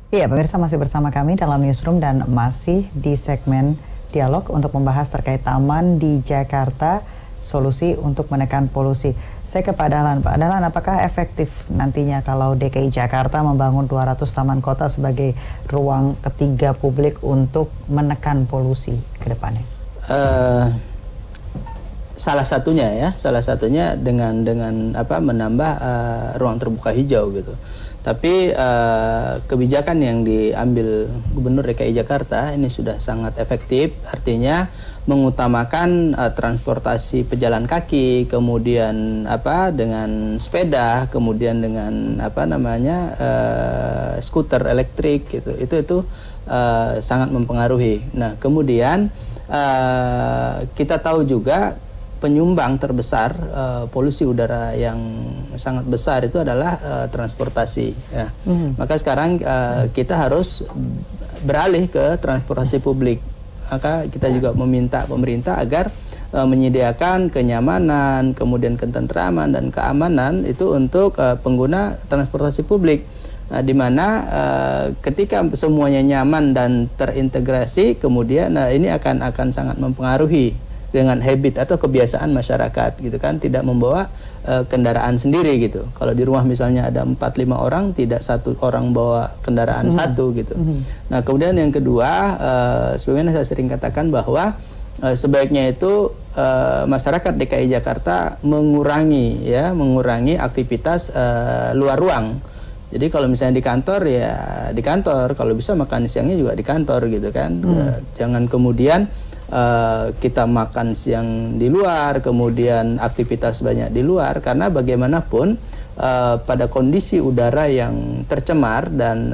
Iya, pemirsa masih bersama kami dalam Newsroom dan masih di segmen dialog untuk membahas terkait taman di Jakarta, solusi untuk menekan polusi. Saya ke Pak Dahlan. Pak Dahlan, apakah efektif nantinya kalau DKI Jakarta membangun 200 taman kota sebagai ruang ketiga publik untuk menekan polusi ke depannya? Salah satunya dengan menambah ruang terbuka hijau gitu. Tapi kebijakan yang diambil Gubernur DKI Jakarta ini sudah sangat efektif, artinya mengutamakan transportasi pejalan kaki, kemudian dengan sepeda, kemudian dengan skuter elektrik gitu. Itu sangat mempengaruhi. Nah, kemudian kita tahu juga penyumbang terbesar polusi udara yang sangat besar itu adalah transportasi. Nah, maka sekarang kita harus beralih ke transportasi publik. Maka kita juga meminta pemerintah agar menyediakan kenyamanan, kemudian ketentraman dan keamanan itu untuk pengguna transportasi publik. Nah, di mana ketika semuanya nyaman dan terintegrasi, kemudian ini akan sangat mempengaruhi dengan habit atau kebiasaan masyarakat gitu kan, tidak membawa kendaraan sendiri gitu. Kalau di rumah misalnya ada 4-5 orang, tidak satu orang bawa kendaraan satu gitu. Nah, kemudian yang kedua, sebagaimana saya sering katakan bahwa sebaiknya itu masyarakat DKI Jakarta mengurangi aktivitas luar ruang. Jadi kalau misalnya di kantor ya di kantor, kalau bisa makan siangnya juga di kantor gitu kan. Jangan kemudian kita makan siang di luar, kemudian aktivitas banyak di luar, karena bagaimanapun pada kondisi udara yang tercemar dan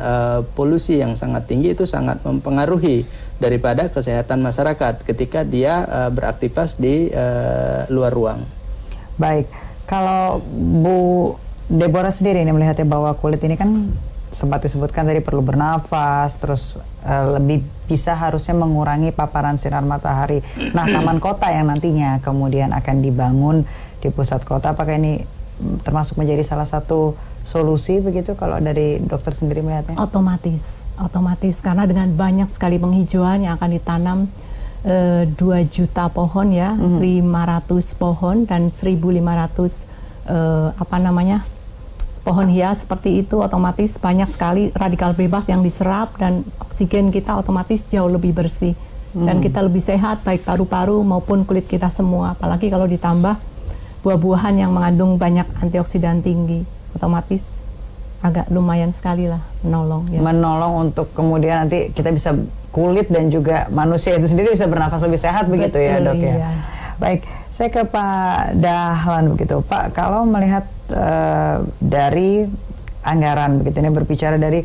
polusi yang sangat tinggi itu sangat mempengaruhi daripada kesehatan masyarakat ketika dia beraktivitas di luar ruang. Baik, kalau Bu Deborah sendiri ini melihatnya bahwa kulit ini kan sempat disebutkan tadi perlu bernafas, terus lebih bisa harusnya mengurangi paparan sinar matahari. Nah, taman kota yang nantinya kemudian akan dibangun di pusat kota, apakah ini termasuk menjadi salah satu solusi begitu kalau dari dokter sendiri melihatnya? Otomatis karena dengan banyak sekali penghijauan yang akan ditanam 2 juta pohon ya, 500 pohon dan 1.500 pohon hias seperti itu, otomatis banyak sekali radikal bebas yang diserap dan oksigen kita otomatis jauh lebih bersih dan kita lebih sehat baik paru-paru maupun kulit kita semua. Apalagi kalau ditambah buah-buahan yang mengandung banyak antioksidan tinggi, otomatis agak lumayan sekali lah menolong. Ya. Menolong untuk kemudian nanti kita bisa kulit dan juga manusia itu sendiri bisa bernafas lebih sehat begitu. Betul, ya dok ya. Iya. Baik, saya ke Pak Dahlan begitu. Pak, kalau melihat dari anggaran begitu, ini berbicara dari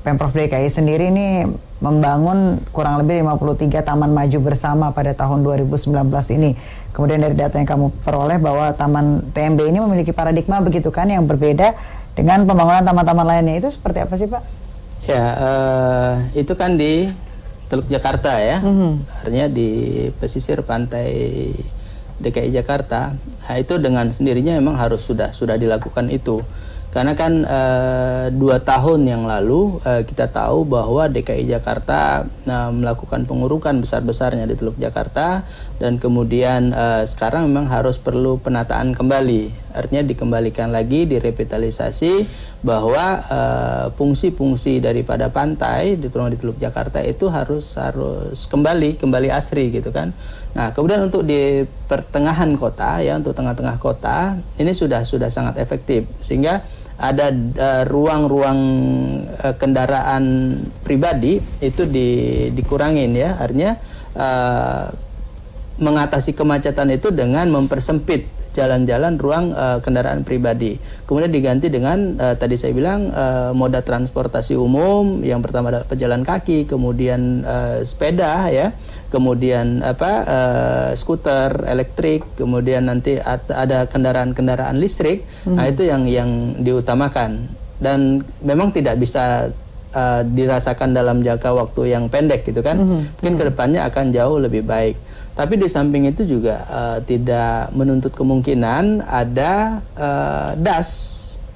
Pemprov DKI sendiri ini membangun kurang lebih 53 taman maju bersama pada tahun 2019 ini. Kemudian dari data yang kamu peroleh bahwa Taman TMB ini memiliki paradigma begitu kan yang berbeda dengan pembangunan taman-taman lainnya. Itu seperti apa sih Pak? Ya, itu kan di Teluk Jakarta ya, artinya di pesisir pantai DKI Jakarta. Nah, itu dengan sendirinya memang harus sudah dilakukan itu. Karena kan 2 tahun yang lalu kita tahu bahwa DKI Jakarta melakukan pengurukan besar-besarnya di Teluk Jakarta, dan kemudian sekarang memang harus perlu penataan kembali. Artinya dikembalikan lagi, direvitalisasi, bahwa fungsi-fungsi daripada pantai di Teluk Jakarta itu harus kembali asri gitu kan. Nah, kemudian untuk di pertengahan kota ya, untuk tengah-tengah kota ini sudah sangat efektif, sehingga ada ruang-ruang kendaraan pribadi itu dikurangin ya, artinya mengatasi kemacetan itu dengan mempersempit jalan-jalan ruang kendaraan pribadi. Kemudian diganti dengan tadi saya bilang moda transportasi umum, yang pertama adalah pejalan kaki, kemudian sepeda ya, kemudian skuter elektrik, kemudian nanti ada kendaraan listrik. Nah, itu yang diutamakan, dan memang tidak bisa dirasakan dalam jangka waktu yang pendek gitu kan. Mungkin kedepannya akan jauh lebih baik. Tapi di samping itu juga tidak menuntut kemungkinan ada das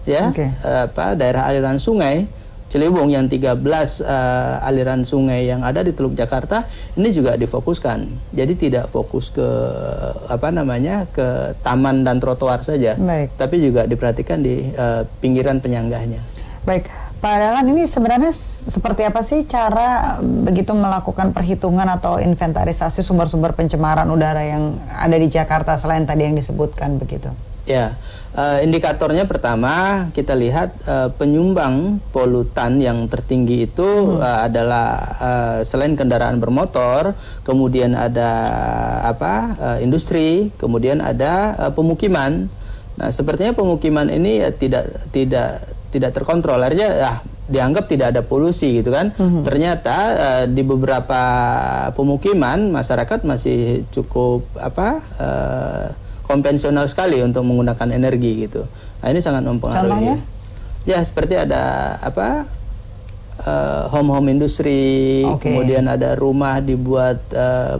ya, daerah aliran sungai Ciliwung yang 13 aliran sungai yang ada di Teluk Jakarta ini juga difokuskan. Jadi tidak fokus ke ke taman dan trotoar saja, tapi juga diperhatikan di pinggiran penyangganya. Baik, Pak Dahlan, ini sebenarnya seperti apa sih cara begitu melakukan perhitungan atau inventarisasi sumber-sumber pencemaran udara yang ada di Jakarta selain tadi yang disebutkan begitu? Ya, indikatornya pertama kita lihat penyumbang polutan yang tertinggi itu adalah selain kendaraan bermotor, kemudian ada industri, kemudian ada pemukiman. Nah, sepertinya pemukiman ini tidak terkontrol, artinya dianggap tidak ada polusi gitu kan. Ternyata di beberapa pemukiman masyarakat masih cukup konvensional sekali untuk menggunakan energi gitu. Nah, ini sangat mempengaruhi. Contohnya? Ya, seperti ada home industri, kemudian ada rumah dibuat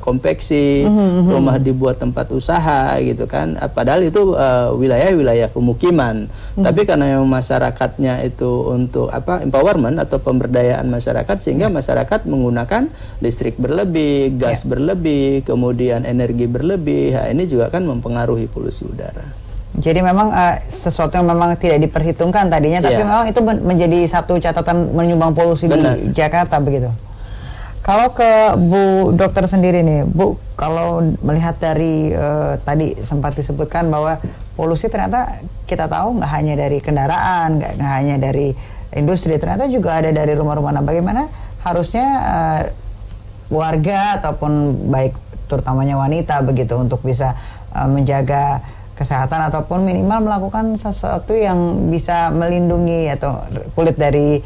konveksi, rumah dibuat tempat usaha gitu kan. Padahal itu wilayah-wilayah pemukiman. Tapi karena memang masyarakatnya itu untuk empowerment atau pemberdayaan masyarakat, sehingga masyarakat menggunakan listrik berlebih, gas berlebih, kemudian energi berlebih. Nah, ini juga kan mempengaruhi polusi udara. Jadi memang sesuatu yang memang tidak diperhitungkan tadinya, tapi memang itu menjadi satu catatan menyumbang polusi di Jakarta begitu. Kalau ke Bu Dokter sendiri nih, Bu, kalau melihat dari tadi sempat disebutkan bahwa polusi ternyata kita tahu nggak hanya dari kendaraan, nggak hanya dari industri, ternyata juga ada dari rumah-rumah. Nah, bagaimana harusnya warga ataupun baik terutamanya wanita begitu untuk bisa menjaga kesehatan ataupun minimal melakukan sesuatu yang bisa melindungi atau kulit dari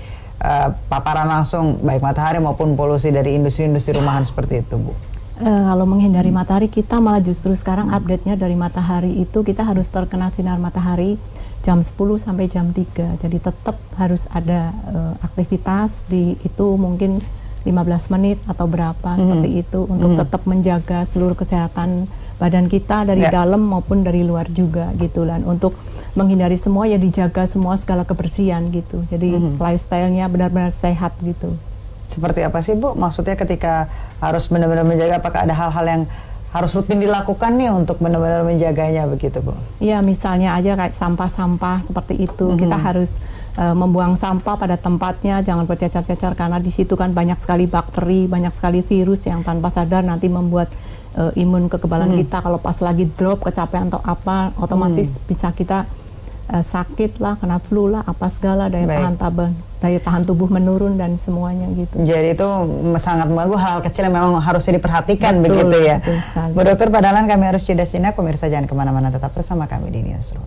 paparan langsung baik matahari maupun polusi dari industri-industri rumahan seperti itu, Bu. Kalau menghindari matahari, kita malah justru sekarang update-nya dari matahari itu kita harus terkena sinar matahari jam 10 sampai jam 3. Jadi tetap harus ada aktivitas di itu mungkin 15 menit atau berapa seperti itu untuk tetap menjaga seluruh kesehatan badan kita dari dalam maupun dari luar juga gitu. Dan untuk menghindari semua ya dijaga semua segala kebersihan gitu. Jadi lifestyle-nya benar-benar sehat gitu. Seperti apa sih, Bu? Maksudnya ketika harus benar-benar menjaga, apakah ada hal-hal yang harus rutin dilakukan nih untuk benar-benar menjaganya begitu, Bu? Iya, misalnya aja kayak sampah-sampah seperti itu. Kita harus membuang sampah pada tempatnya, jangan bercecar-cecar karena di situ kan banyak sekali bakteri, banyak sekali virus yang tanpa sadar nanti membuat imun kekebalan kita kalau pas lagi drop, kecapean atau apa, otomatis bisa kita sakit lah, kena flu lah, apa segala, daya tahan tubuh menurun dan semuanya gitu. Jadi itu sangat mengganggu, hal kecil yang memang harusnya diperhatikan. Betul, begitu ya. Betul sekali. Bu Dokter, Pak Dahlan, kami harus jeda sejenak. Pemirsa jangan kemana-mana, tetap bersama kami di Newsroom.